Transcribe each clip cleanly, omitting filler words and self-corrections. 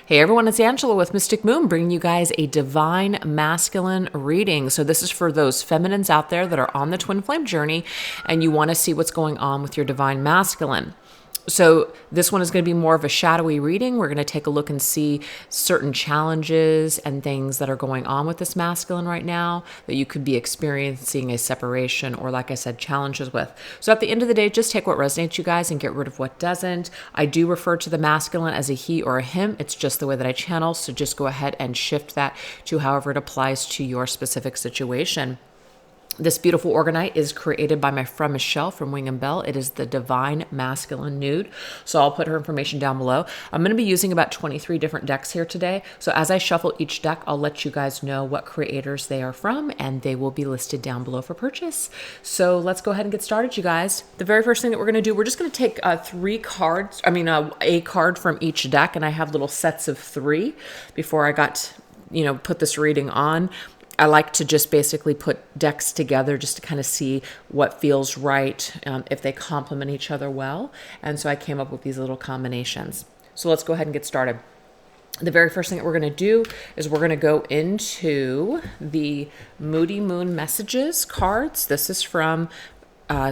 Hey everyone, it's Angela with Mystic Moon bringing you guys a divine masculine reading. So this is for those feminines out there that are on the twin flame journey and you want to see what's going on with your divine masculine. So this one is going to be more of a shadowy reading. We're going to take a look and see certain challenges and things that are going on with this masculine right now that you could be experiencing a separation or, like I said, challenges with. So at the end of the day, just take what resonates, you guys, and get rid of what doesn't. I do refer to the masculine as a he or a him. It's just the way that I channel. So just go ahead and shift that to however it applies to your specific situation. This beautiful orgonite is created by my friend Michelle from Wing and Bell. It is the Divine Masculine Nude. So I'll put her information down below. I'm going to be using about 23 different decks here today. So as I shuffle each deck, I'll let you guys know what creators they are from, and they will be listed down below for purchase. So let's go ahead and get started, you guys. The very first thing that we're going to do, we're just going to take a card from each deck, and I have little sets of 3 before I got, put this reading on. I like to just basically put decks together just to kind of see what feels right, if they complement each other well. And so I came up with these little combinations. So let's go ahead and get started. The very first thing that we're going to do is we're going to go into the Moody Moon Messages cards. This is from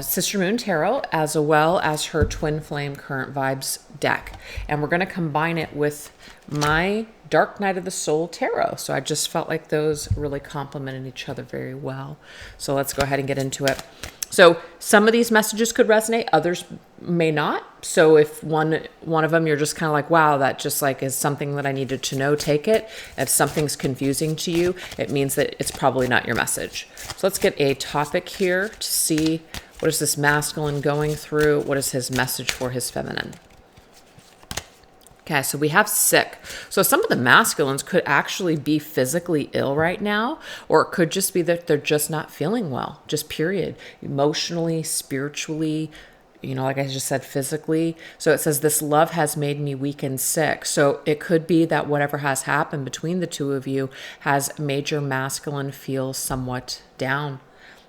Sister Moon Tarot, as well as her Twin Flame Current Vibes deck. And we're going to combine it with my Dark Night of the Soul Tarot. So I just felt like those really complemented each other very well. So let's go ahead and get into it. So some of these messages could resonate, others may not. So if one of them you're just kind of like, wow, that just like is something that I needed to know, take it. If something's confusing to you, it means that it's probably not your message. So let's get a topic here to see what is this masculine going through? What is his message for his feminine? Okay, so we have sick. So some of the masculines could actually be physically ill right now, or it could just be that they're just not feeling well, just period. Emotionally, spiritually, like I just said, physically. So it says, this love has made me weak and sick. So it could be that whatever has happened between the two of you has made your masculine feel somewhat down.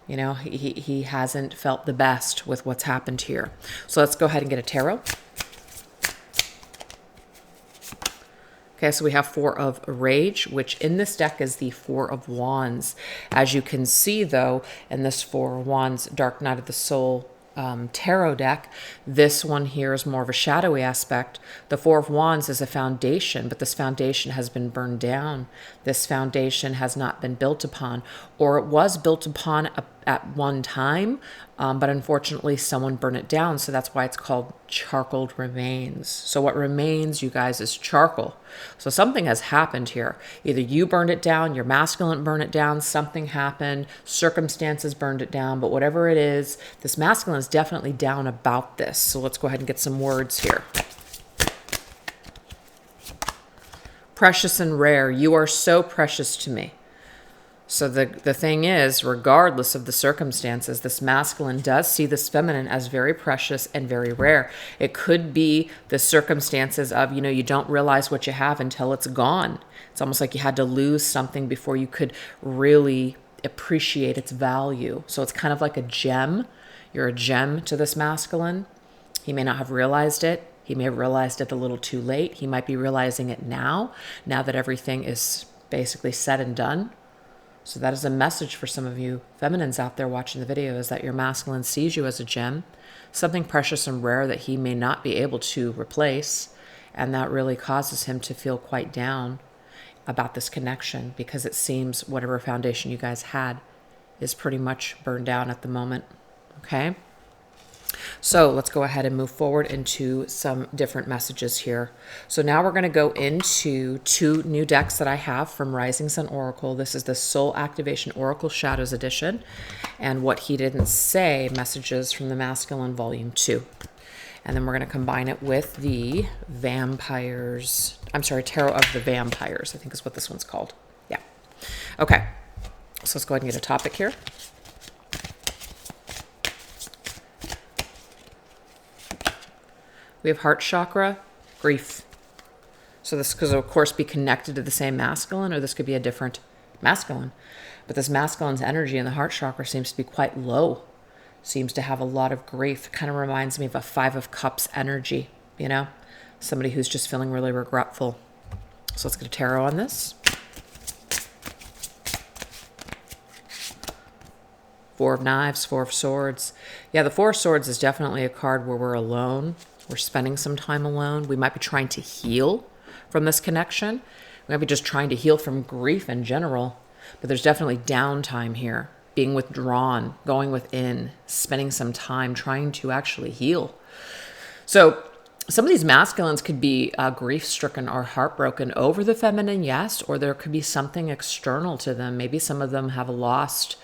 He hasn't felt the best with what's happened here. So let's go ahead and get a tarot. Okay, so we have 4 of Rage, which in this deck is the 4 of Wands. As you can see, though, in this 4 of Wands Dark Night of the Soul tarot deck, this one here is more of a shadowy aspect. The 4 of Wands is a foundation, but this foundation has been burned down. This foundation has not been built upon, or it was built upon at one time, but unfortunately someone burned it down. So that's why it's called charcoal remains. So what remains, you guys, is charcoal. So something has happened here. Either you burned it down, your masculine burned it down, something happened, circumstances burned it down, but whatever it is, this masculine is definitely down about this. So let's go ahead and get some words here. Precious and rare. You are so precious to me. So the thing is, regardless of the circumstances, this masculine does see this feminine as very precious and very rare. It could be the circumstances of, you don't realize what you have until it's gone. It's almost like you had to lose something before you could really appreciate its value. So it's kind of like a gem. You're a gem to this masculine. He may not have realized it. He may have realized it a little too late. He might be realizing it now that everything is basically said and done. So that is a message for some of you feminines out there watching the video, is that your masculine sees you as a gem, something precious and rare that he may not be able to replace. And that really causes him to feel quite down about this connection, because it seems whatever foundation you guys had is pretty much burned down at the moment. Okay. So let's go ahead and move forward into some different messages here. So now we're going to go into 2 new decks that I have from Rising Sun Oracle. This is the Soul Activation Oracle Shadows Edition, and What He Didn't Say, Messages from the Masculine Volume 2. And then we're going to combine it with the Tarot of the Vampires, I think is what this one's called. Yeah. Okay. So let's go ahead and get a topic here. We have heart chakra, grief. So this could, of course, be connected to the same masculine, or this could be a different masculine. But this masculine's energy in the heart chakra seems to be quite low. Seems to have a lot of grief. Kind of reminds me of a 5 of Cups energy, Somebody who's just feeling really regretful. So let's get a tarot on this. Four of Knives, Four of Swords. Yeah, the Four of Swords is definitely a card where we're alone. We're spending some time alone. We might be trying to heal from this connection. We might be just trying to heal from grief in general. But there's definitely downtime here. Being withdrawn, going within, spending some time trying to actually heal. So some of these masculines could be grief-stricken or heartbroken over the feminine, yes, or there could be something external to them. Maybe some of them have lost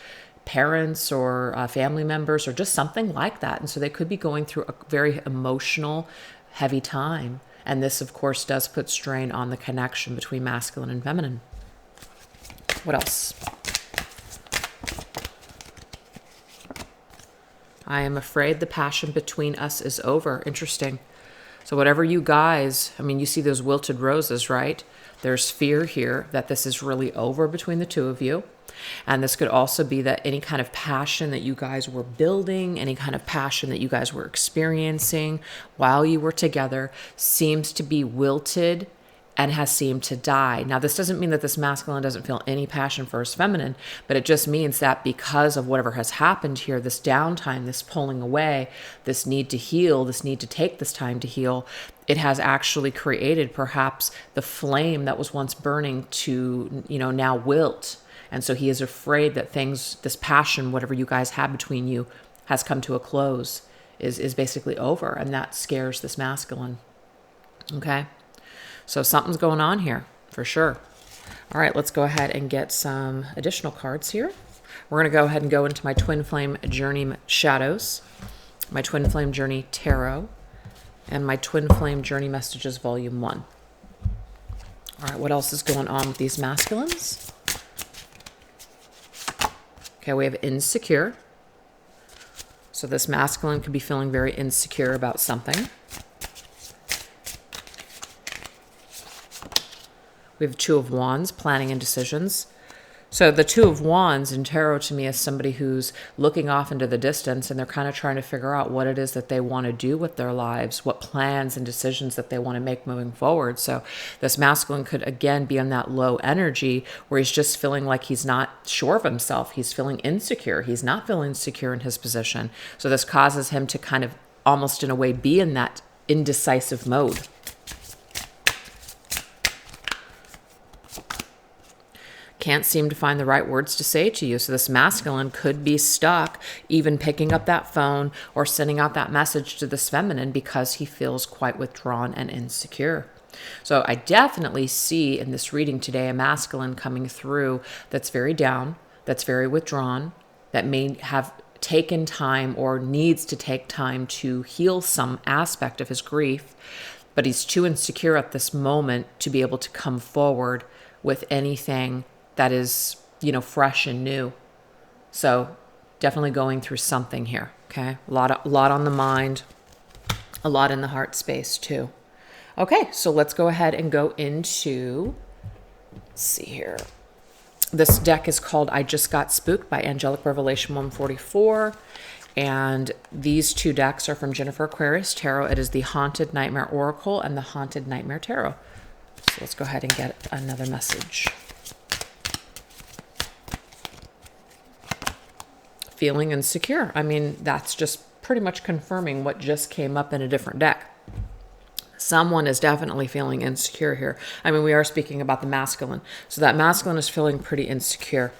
parents or family members or just something like that. And so they could be going through a very emotional, heavy time. And this, of course, does put strain on the connection between masculine and feminine. What else? I am afraid the passion between us is over. Interesting. So whatever you guys, I mean, you see those wilted roses, right? There's fear here that this is really over between the two of you. And this could also be that any kind of passion that you guys were building, any kind of passion that you guys were experiencing while you were together seems to be wilted and has seemed to die. Now, this doesn't mean that this masculine doesn't feel any passion for his feminine, but it just means that because of whatever has happened here, this downtime, this pulling away, this need to heal, this need to take this time to heal, it has actually created perhaps the flame that was once burning to, now wilt. And so he is afraid that things, this passion, whatever you guys had between you, has come to a close, is basically over. And that scares this masculine. Okay? So something's going on here, for sure. All right, let's go ahead and get some additional cards here. We're going to go ahead and go into my Twin Flame Journey Shadows, my Twin Flame Journey Tarot, and my Twin Flame Journey Messages Volume 1. All right, what else is going on with these masculines? Okay, we have insecure. So this masculine could be feeling very insecure about something. We have Two of Wands, planning and decisions. So the Two of Wands in tarot to me is somebody who's looking off into the distance and they're kind of trying to figure out what it is that they want to do with their lives, what plans and decisions that they want to make moving forward. So this masculine could again be on that low energy where he's just feeling like he's not sure of himself. He's feeling insecure. He's not feeling secure in his position. So this causes him to kind of almost in a way be in that indecisive mode. Can't seem to find the right words to say to you. So this masculine could be stuck even picking up that phone or sending out that message to this feminine because he feels quite withdrawn and insecure. So I definitely see in this reading today a masculine coming through that's very down, that's very withdrawn, that may have taken time or needs to take time to heal some aspect of his grief, but he's too insecure at this moment to be able to come forward with anything that is, fresh and new. So definitely going through something here, okay? A lot on the mind, a lot in the heart space too. Okay, so let's go ahead and go into, let's see here. This deck is called I Just Got Spooked by Angelic Revelation 144. And these two decks are from Jennifer Aquarius Tarot. It is the Haunted Nightmare Oracle and the Haunted Nightmare Tarot. So let's go ahead and get another message. Feeling insecure. I mean, that's just pretty much confirming what just came up in a different deck. Someone is definitely feeling insecure here. I mean, we are speaking about the masculine. So that masculine is feeling pretty insecure.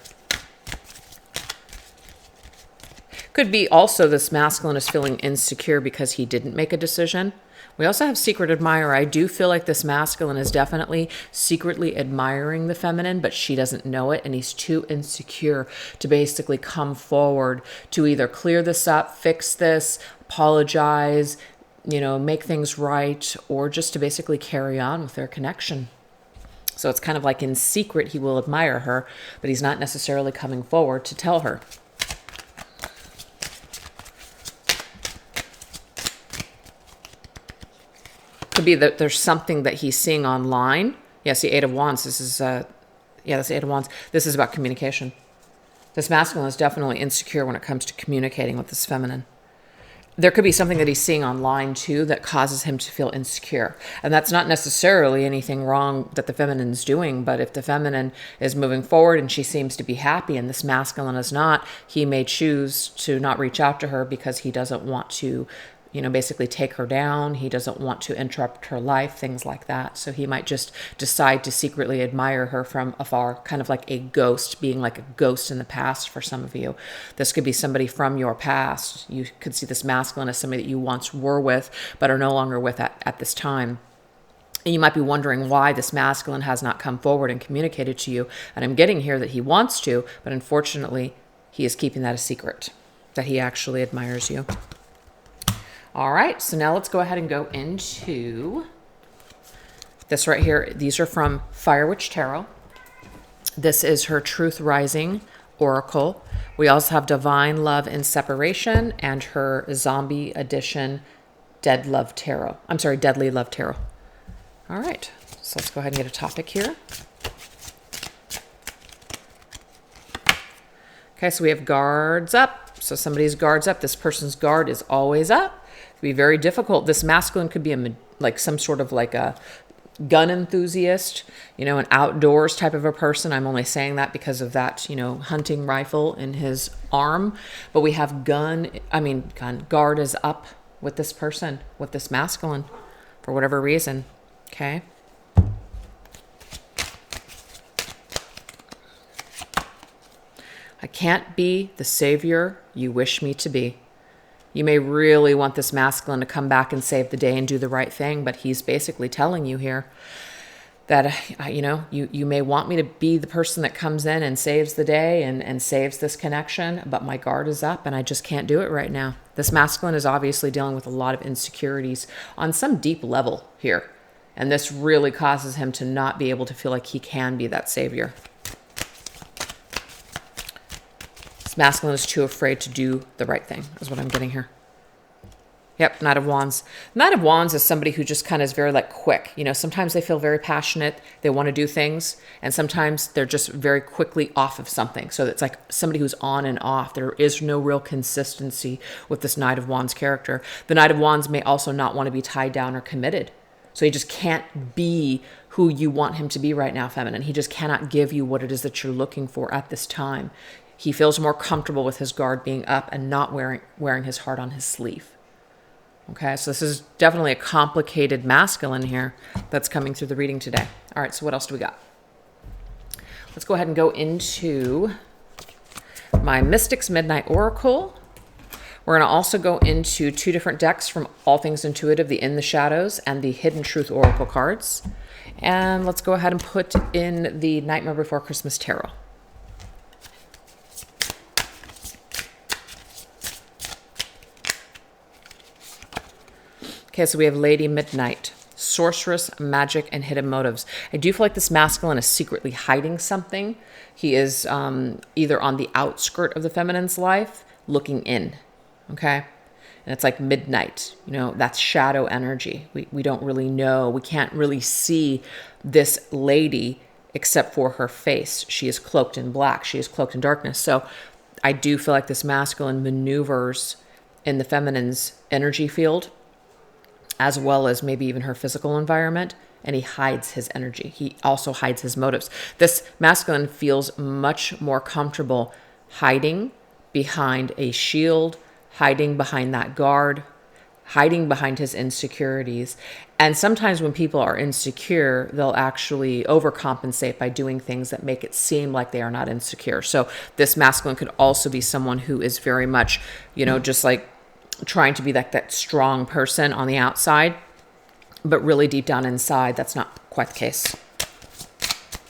Could be also this masculine is feeling insecure because he didn't make a decision. We also have secret admirer. I do feel like this masculine is definitely secretly admiring the feminine, but she doesn't know it, and he's too insecure to basically come forward to either clear this up, fix this, apologize, make things right, or just to basically carry on with their connection. So it's kind of like in secret he will admire her, but he's not necessarily coming forward to tell her. Could be that there's something that he's seeing online. Yes, the Eight of Wands. This is, that's the Eight of Wands. This is about communication. This masculine is definitely insecure when it comes to communicating with this feminine. there could be something that he's seeing online too that causes him to feel insecure. And that's not necessarily anything wrong that the feminine's doing, but if the feminine is moving forward and she seems to be happy and this masculine is not, he may choose to not reach out to her because he doesn't want to, basically take her down. He doesn't want to interrupt her life, things like that. So he might just decide to secretly admire her from afar, kind of like a ghost, being like a ghost in the past for some of you. This could be somebody from your past. You could see this masculine as somebody that you once were with, but are no longer with at this time. And you might be wondering why this masculine has not come forward and communicated to you. And I'm getting here that he wants to, but unfortunately, he is keeping that a secret, that he actually admires you. All right, so now let's go ahead and go into this right here. These are from Fire Witch Tarot. This is her Truth Rising Oracle. We also have Divine Love in Separation and her Zombie Edition Deadly Love Tarot. All right, so let's go ahead and get a topic here. Okay, so we have guards up. So somebody's guards up. This person's guard is always up. Be very difficult. This masculine could be like some sort of like a gun enthusiast, an outdoors type of a person. I'm only saying that because of that, hunting rifle in his arm. But we have guard is up with this person, with this masculine, for whatever reason. Okay. I can't be the savior you wish me to be. You may really want this masculine to come back and save the day and do the right thing, but he's basically telling you here that, you may want me to be the person that comes in and saves the day and saves this connection, but my guard is up and I just can't do it right now. This masculine is obviously dealing with a lot of insecurities on some deep level here, and this really causes him to not be able to feel like he can be that savior. This masculine is too afraid to do the right thing, is what I'm getting here. Yep, Knight of Wands. Knight of Wands is somebody who just kind of is very quick. Sometimes they feel very passionate. They want to do things. And sometimes they're just very quickly off of something. So it's like somebody who's on and off. There is no real consistency with this Knight of Wands character. The Knight of Wands may also not want to be tied down or committed. So he just can't be who you want him to be right now, feminine. He just cannot give you what it is that you're looking for at this time. He feels more comfortable with his guard being up and not wearing his heart on his sleeve. Okay, so this is definitely a complicated masculine here that's coming through the reading today. All right, so what else do we got? Let's go ahead and go into my Mystics Midnight Oracle. We're going to also go into two different decks from All Things Intuitive, the In the Shadows and the Hidden Truth Oracle cards. And let's go ahead and put in the Nightmare Before Christmas Tarot. Okay, so we have Lady Midnight, Sorceress, Magic, and Hidden Motives. I do feel like this masculine is secretly hiding something. He is either on the outskirt of the feminine's life, looking in, okay? And it's like midnight, that's shadow energy. We don't really know. We can't really see this lady except for her face. She is cloaked in black. She is cloaked in darkness. So I do feel like this masculine maneuvers in the feminine's energy field, as well as maybe even her physical environment, and he hides his energy. He also hides his motives. This masculine feels much more comfortable hiding behind a shield, hiding behind that guard, hiding behind his insecurities. And sometimes when people are insecure, they'll actually overcompensate by doing things that make it seem like they are not insecure. So this masculine could also be someone who is very much, just like trying to be like that strong person on the outside, but really deep down inside, that's not quite the case.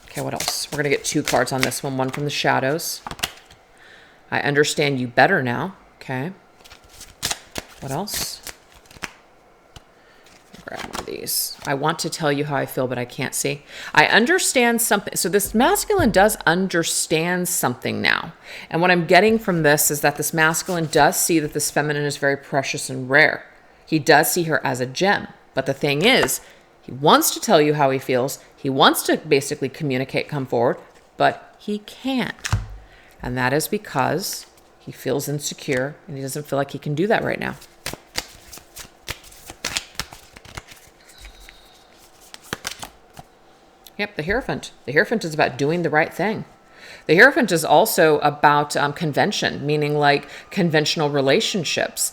Okay, what else? We're going to get two cards on this one from the shadows. I understand you better now. Okay. What else? Grab one of these. I want to tell you how I feel, but I can't see. I understand something. So this masculine does understand something now. And what I'm getting from this is that this masculine does see that this feminine is very precious and rare. He does see her as a gem. But the thing is, he wants to tell you how he feels. He wants to basically communicate, come forward, but he can't. And that is because he feels insecure and he doesn't feel like he can do that right now. Yep, the Hierophant. The Hierophant is about doing the right thing. The Hierophant is also about convention, meaning like conventional relationships,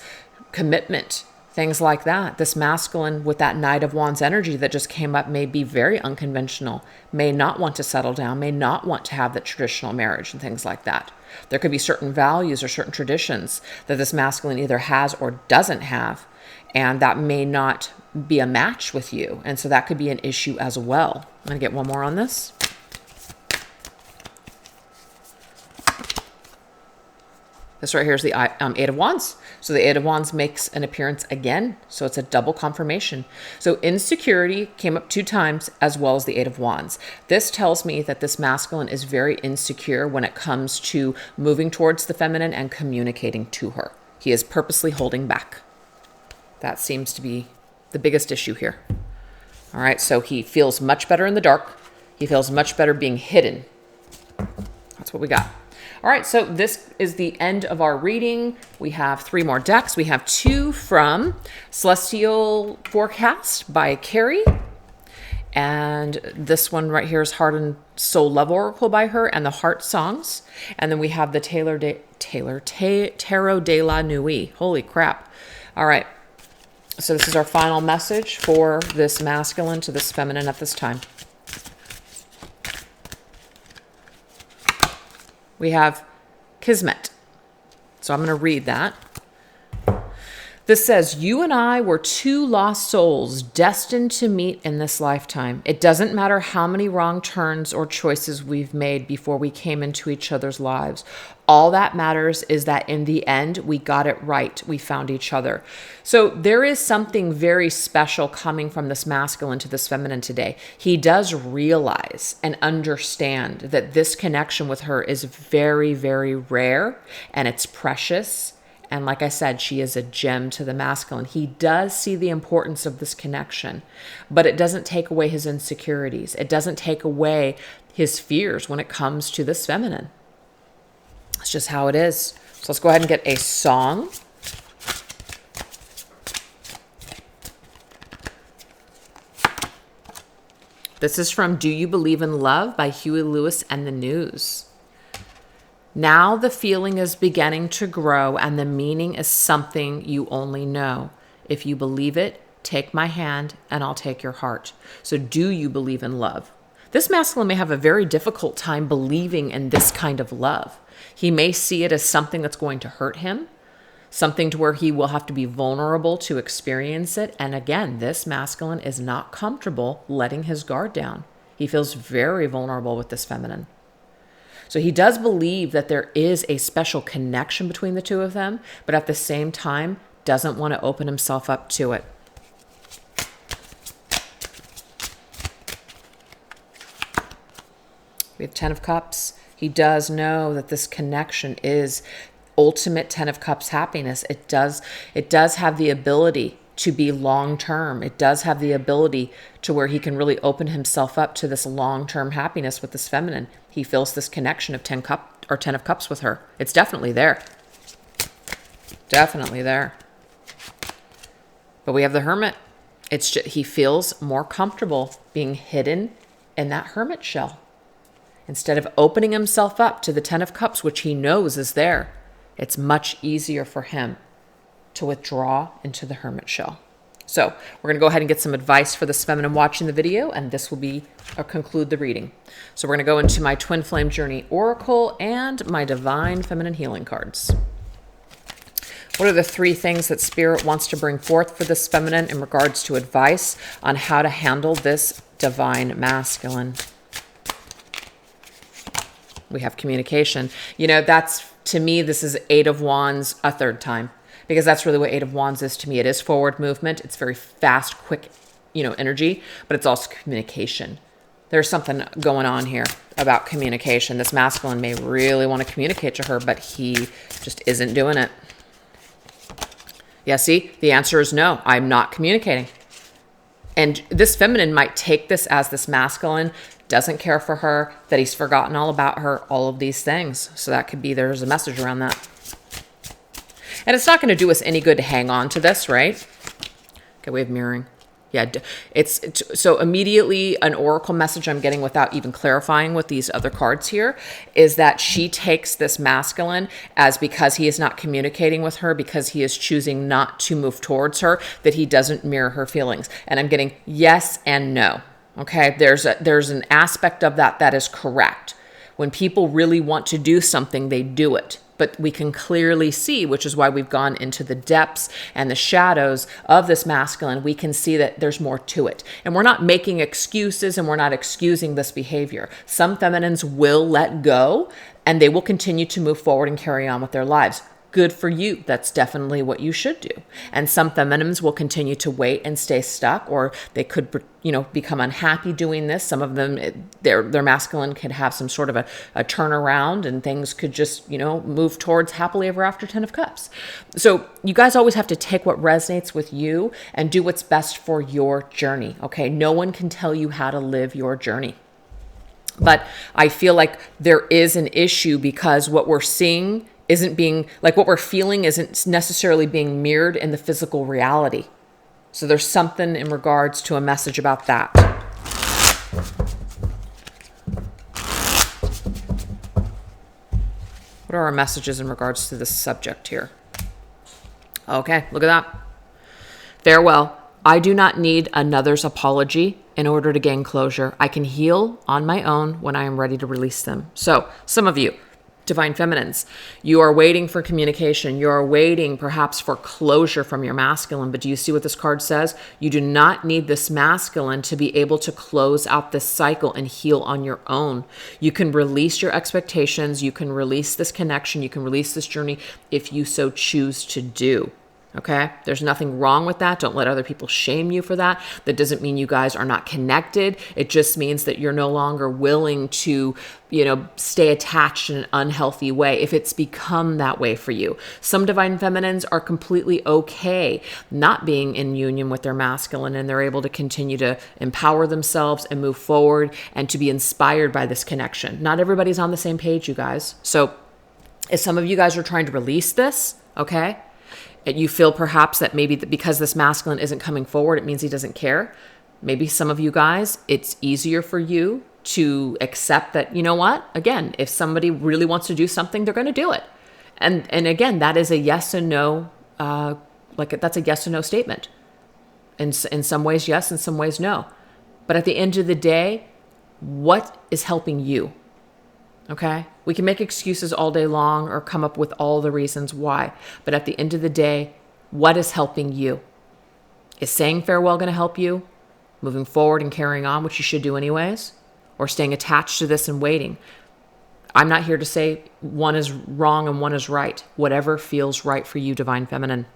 commitment, things like that. This masculine with that Knight of Wands energy that just came up may be very unconventional, may not want to settle down, may not want to have that traditional marriage and things like that. There could be certain values or certain traditions that this masculine either has or doesn't have, and that may not be a match with you. And so that could be an issue as well. I'm going to get one more on this. This right here is the Eight of Wands. So the Eight of Wands makes an appearance again. So it's a double confirmation. So Insecurity came up 2 times as well as the Eight of Wands. This tells me that this masculine is very insecure when it comes to moving towards the feminine and communicating to her. He is purposely holding back. That seems to be the biggest issue here. All right, so he feels much better in the dark. He feels much better being hidden. That's what we got. All right, so this is the end of our reading. We have 3 more decks. We have 2 from Celestial Forecast by Carrie. And this one right here is Heart and Soul Love Oracle by her and the Heart Songs. And then we have the Tarot de la Nuit. Holy crap. All right. So this is our final message for this masculine to this feminine at this time. We have Kismet. So I'm going to read that. This says, you and I were 2 lost souls destined to meet in this lifetime. It doesn't matter how many wrong turns or choices we've made before we came into each other's lives. All that matters is that in the end, we got it right. We found each other. So there is something very special coming from this masculine to this feminine today. He does realize and understand that this connection with her is very, very rare and it's precious. And like I said, she is a gem to the masculine. He does see the importance of this connection, but it doesn't take away his insecurities. It doesn't take away his fears when it comes to this feminine. It's just how it is. So let's go ahead and get a song. This is from Do You Believe in Love by Huey Lewis and the News. Now the feeling is beginning to grow and the meaning is something you only know. If you believe it, take my hand and I'll take your heart. So do you believe in love? This masculine may have a very difficult time believing in this kind of love. He may see it as something that's going to hurt him, something to where he will have to be vulnerable to experience it. And again, this masculine is not comfortable letting his guard down. He feels very vulnerable with this feminine. So he does believe that there is a special connection between the 2 of them, but at the same time, doesn't want to open himself up to it. We have 10 of Cups. He does know that this connection is ultimate 10 of Cups happiness. It does have the ability to be long-term. It does have the ability to where he can really open himself up to this long-term happiness with this feminine. He feels this connection of 10 of Cups with her. It's definitely there. Definitely there. But we have the Hermit. It's just, he feels more comfortable being hidden in that hermit shell. Instead of opening himself up to the 10 of Cups, which he knows is there, it's much easier for him to withdraw into the hermit shell. So we're going to go ahead and get some advice for this feminine watching the video, and this will be or conclude the reading. So we're going to go into my Twin Flame Journey Oracle and my Divine Feminine Healing cards. What are the 3 things that Spirit wants to bring forth for this feminine in regards to advice on how to handle this divine masculine? We have communication. You know, that's, to me, this is 8 of Wands a 3rd time. Because that's really what 8 of Wands is to me. It is forward movement. It's very fast, quick, energy, but it's also communication. There's something going on here about communication. This masculine may really want to communicate to her, but he just isn't doing it. Yeah, see, the answer is no. I'm not communicating. And this feminine might take this as this masculine doesn't care for her, that he's forgotten all about her, all of these things. So that could be, there's a message around that. And it's not going to do us any good to hang on to this, right? Okay, we have mirroring. Yeah, so immediately an oracle message I'm getting without even clarifying with these other cards here is that she takes this masculine as because he is not communicating with her, because he is choosing not to move towards her, that he doesn't mirror her feelings. And I'm getting yes and no. Okay, there's an aspect of that is correct. When people really want to do something, they do it. But we can clearly see, which is why we've gone into the depths and the shadows of this masculine, we can see that there's more to it. And we're not making excuses and we're not excusing this behavior. Some feminines will let go and they will continue to move forward and carry on with their lives. Good for you. That's definitely what you should do. And some feminines will continue to wait and stay stuck, or they could, become unhappy doing this. Some of them, their masculine could have some sort of a turnaround and things could just, move towards happily ever after 10 of Cups. So you guys always have to take what resonates with you and do what's best for your journey. Okay. No one can tell you how to live your journey. But I feel like there is an issue because what we're seeing isn't being, like what we're feeling isn't necessarily being mirrored in the physical reality. So there's something in regards to a message about that. What are our messages in regards to this subject here? Okay, look at that. Farewell. I do not need another's apology in order to gain closure. I can heal on my own when I am ready to release them. So some of you, Divine Feminines, you are waiting for communication. You are waiting perhaps for closure from your masculine. But do you see what this card says? You do not need this masculine to be able to close out this cycle and heal on your own. You can release your expectations. You can release this connection. You can release this journey if you so choose to do. Okay, there's nothing wrong with that. Don't let other people shame you for that. That doesn't mean you guys are not connected. It just means that you're no longer willing to, stay attached in an unhealthy way if it's become that way for you. Some Divine Feminines are completely okay not being in union with their masculine, and they're able to continue to empower themselves and move forward and to be inspired by this connection. Not everybody's on the same page, you guys. So if some of you guys are trying to release this, okay, and you feel perhaps that maybe because this masculine isn't coming forward, it means he doesn't care. Maybe some of you guys, it's easier for you to accept that, you know what? Again, if somebody really wants to do something, they're going to do it. And again, that is a yes and no, that's a yes and no statement. In some ways, yes, in some ways, no. But at the end of the day, what is helping you? Okay, we can make excuses all day long or come up with all the reasons why. But at the end of the day, what is helping you? Is saying farewell going to help you? Moving forward and carrying on, which you should do anyways? Or staying attached to this and waiting? I'm not here to say one is wrong and one is right. Whatever feels right for you, Divine Feminine.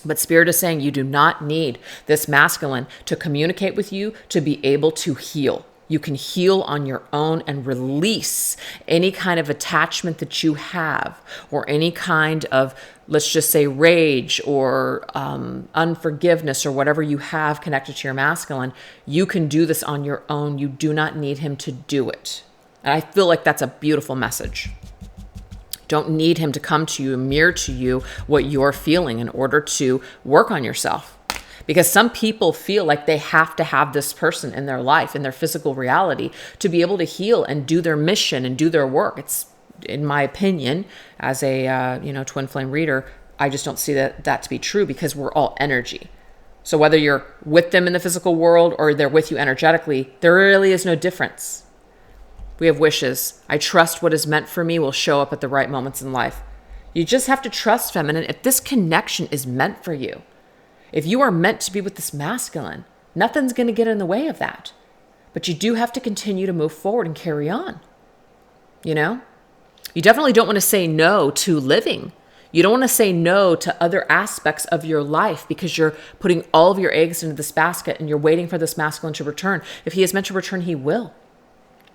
But Spirit is saying you do not need this masculine to communicate with you to be able to heal. You can heal on your own and release any kind of attachment that you have, or any kind of, let's just say, rage or unforgiveness or whatever you have connected to your masculine. You can do this on your own. You do not need him to do it. And I feel like that's a beautiful message. Don't need him to come to you and mirror to you what you're feeling in order to work on yourself. Because some people feel like they have to have this person in their life, in their physical reality, to be able to heal and do their mission and do their work. It's, in my opinion, as a twin flame reader, I just don't see that to be true, because we're all energy. So whether you're with them in the physical world or they're with you energetically, there really is no difference. We have wishes. I trust what is meant for me will show up at the right moments in life. You just have to trust, Feminine, if this connection is meant for you. If you are meant to be with this masculine, nothing's going to get in the way of that. But you do have to continue to move forward and carry on. You definitely don't want to say no to living. You don't want to say no to other aspects of your life because you're putting all of your eggs into this basket and you're waiting for this masculine to return. If he is meant to return, he will.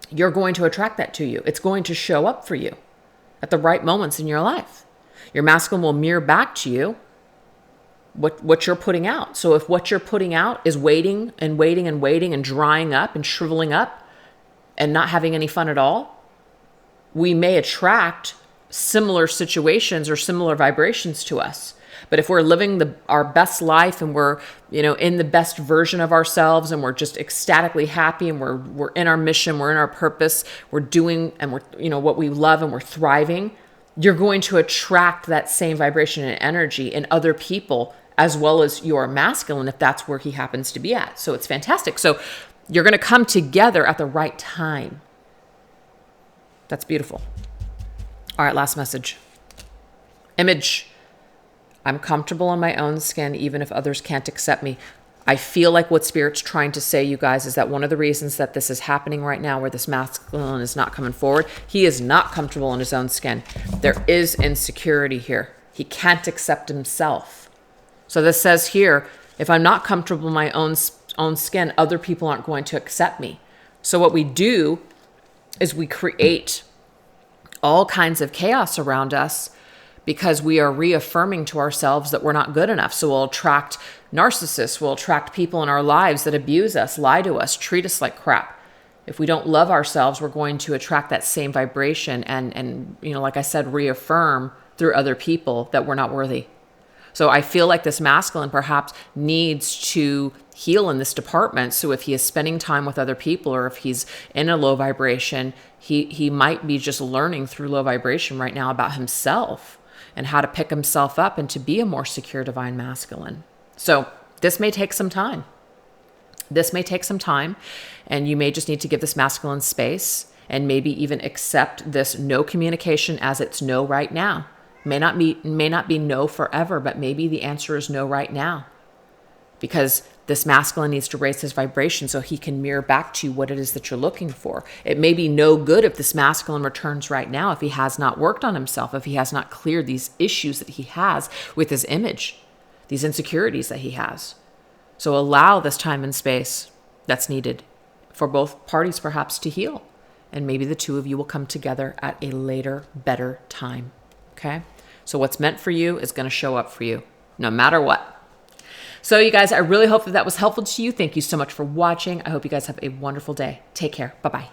You're going to attract that to you. It's going to show up for you at the right moments in your life. Your masculine will mirror back to you what you're putting out. So if what you're putting out is waiting and waiting and waiting and drying up and shriveling up and not having any fun at all, we may attract similar situations or similar vibrations to us. But if we're living our best life and we're, in the best version of ourselves and we're just ecstatically happy and we're in our mission, we're in our purpose, we're doing and we're, what we love and we're thriving, you're going to attract that same vibration and energy in other people as well as your masculine if that's where he happens to be at. So it's fantastic. So you're going to come together at the right time. That's beautiful. All right, last message. Image. I'm comfortable in my own skin even if others can't accept me. I feel like what Spirit's trying to say, you guys, is that one of the reasons that this is happening right now where this masculine is not coming forward, he is not comfortable in his own skin. There is insecurity here. He can't accept himself. So this says here, if I'm not comfortable in my own skin, other people aren't going to accept me. So what we do is we create all kinds of chaos around us because we are reaffirming to ourselves that we're not good enough. So we'll attract narcissists, we'll attract people in our lives that abuse us, lie to us, treat us like crap. If we don't love ourselves, we're going to attract that same vibration and like I said, reaffirm through other people that we're not worthy. So I feel like this masculine perhaps needs to heal in this department. So if he is spending time with other people or if he's in a low vibration, he might be just learning through low vibration right now about himself and how to pick himself up and to be a more secure divine masculine. So this may take some time. And you may just need to give this masculine space and maybe even accept this no communication as it's no right now. May not be no forever, but maybe the answer is no right now. Because this masculine needs to raise his vibration so he can mirror back to you what it is that you're looking for. It may be no good if this masculine returns right now, if he has not worked on himself, if he has not cleared these issues that he has with his image, these insecurities that he has. So allow this time and space that's needed for both parties perhaps to heal. And maybe the two of you will come together at a later, better time. Okay? So what's meant for you is going to show up for you no matter what. So you guys, I really hope that was helpful to you. Thank you so much for watching. I hope you guys have a wonderful day. Take care. Bye-bye.